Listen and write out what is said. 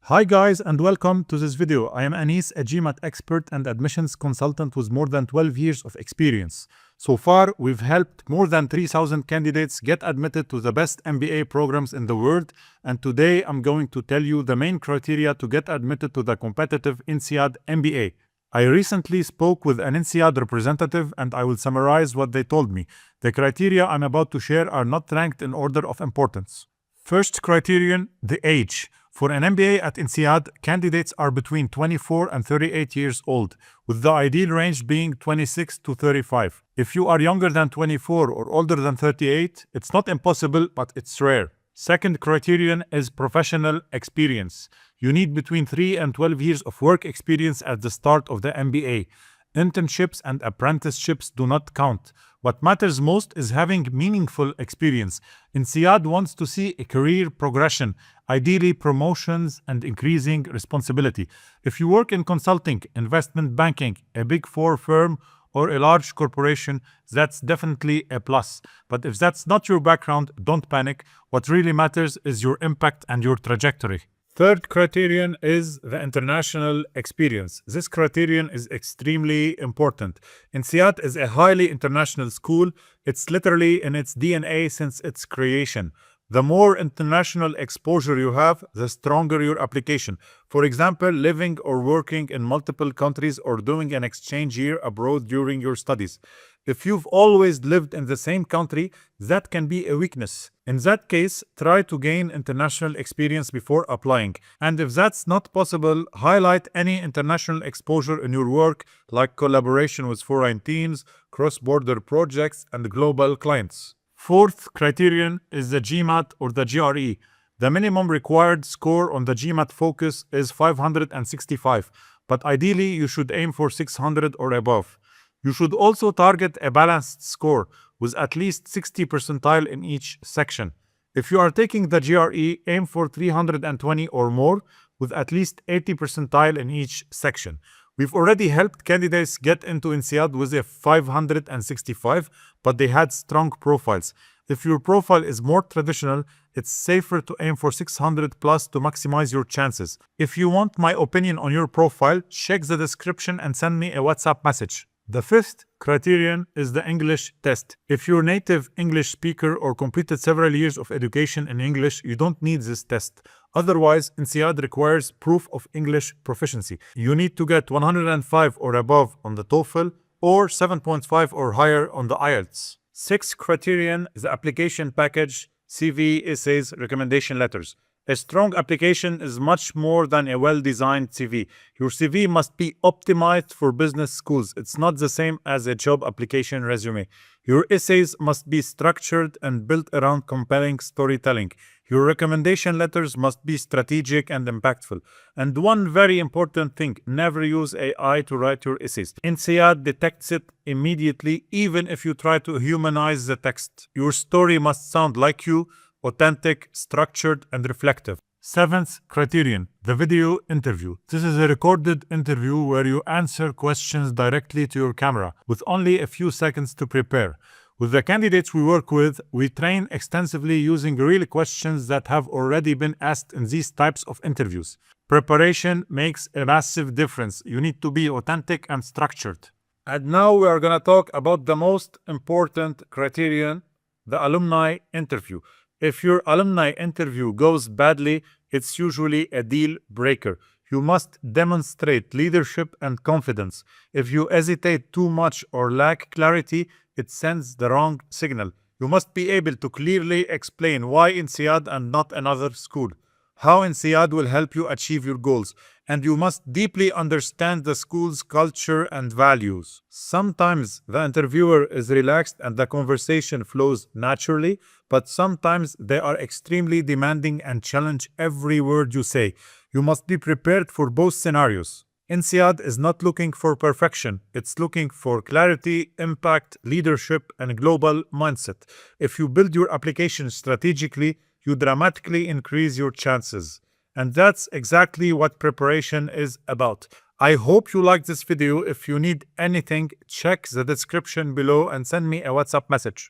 Hi guys and welcome to this video. I am Anis, a GMAT expert and admissions consultant with more than 12 years of experience. So far, we've helped more than 3,000 candidates get admitted to the best MBA programs in the world, and today I'm going to tell you the main criteria to get admitted to the competitive INSEAD MBA. I recently spoke with an INSEAD representative and I will summarize what they told me. The criteria I'm about to share are not ranked in order of importance. First criterion, the age. For an MBA at INSEAD, candidates are between 24 and 38 years old, with the ideal range being 26 to 35. If you are younger than 24 or older than 38, it's not impossible, but it's rare. Second criterion is professional experience. You need between 3 and 12 years of work experience at the start of the MBA. Internships and apprenticeships do not count. What matters most is having meaningful experience. INSEAD wants to see a career progression, ideally promotions and increasing responsibility. If you work in consulting, investment banking, a big four firm, or a large corporation, that's definitely a plus. But if that's not your background, don't panic. What really matters is your impact and your trajectory. Third criterion is the international experience. This criterion is extremely important. INSEAD is a highly international school. It's literally in its DNA since its creation. The more international exposure you have, the stronger your application. For example, living or working in multiple countries or doing an exchange year abroad during your studies. If you've always lived in the same country, that can be a weakness. In that case, try to gain international experience before applying. And if that's not possible, highlight any international exposure in your work, like collaboration with foreign teams, cross-border projects, and global clients. Fourth criterion is the GMAT or the GRE. The minimum required score on the GMAT focus is 565, but ideally you should aim for 600 or above. You should also target a balanced score with at least 60 percentile in each section. If you are taking the GRE, aim for 320 or more with at least 80 percentile in each section. We've already helped candidates get into INSEAD with a 565, but they had strong profiles. If your profile is more traditional, it's safer to aim for 600 plus to maximize your chances. If you want my opinion on your profile, check the description and send me a WhatsApp message. The fifth criterion is the English test. If you're a native English speaker or completed several years of education in English, you don't need this test. Otherwise, INSEAD requires proof of English proficiency. You need to get 105 or above on the TOEFL or 7.5 or higher on the IELTS. Sixth criterion is the application package, CV, essays, recommendation letters. A strong application is much more than a well-designed CV. Your CV must be optimized for business schools. It's not the same as a job application resume. Your essays must be structured and built around compelling storytelling. Your recommendation letters must be strategic and impactful. And one very important thing, never use AI to write your essays. INSEAD detects it immediately, even if you try to humanize the text. Your story must sound like you, authentic, structured, and reflective. Seventh criterion, the video interview. This is a recorded interview where you answer questions directly to your camera with only a few seconds to prepare. With the candidates we work with, we train extensively using real questions that have already been asked in these types of interviews. Preparation makes a massive difference. You need to be authentic and structured. And now we are going to talk about the most important criterion, the alumni interview. If your alumni interview goes badly, it's usually a deal breaker. You must demonstrate leadership and confidence. If you hesitate too much or lack clarity, it sends the wrong signal. You must be able to clearly explain why INSEAD and not another school, how INSEAD will help you achieve your goals, and you must deeply understand the school's culture and values. Sometimes the interviewer is relaxed and the conversation flows naturally, but sometimes they are extremely demanding and challenge every word you say. You must be prepared for both scenarios. INSEAD is not looking for perfection. It's looking for clarity, impact, leadership, and global mindset. If you build your application strategically, you dramatically increase your chances. And that's exactly what preparation is about. I hope you liked this video. If you need anything, check the description below and send me a WhatsApp message.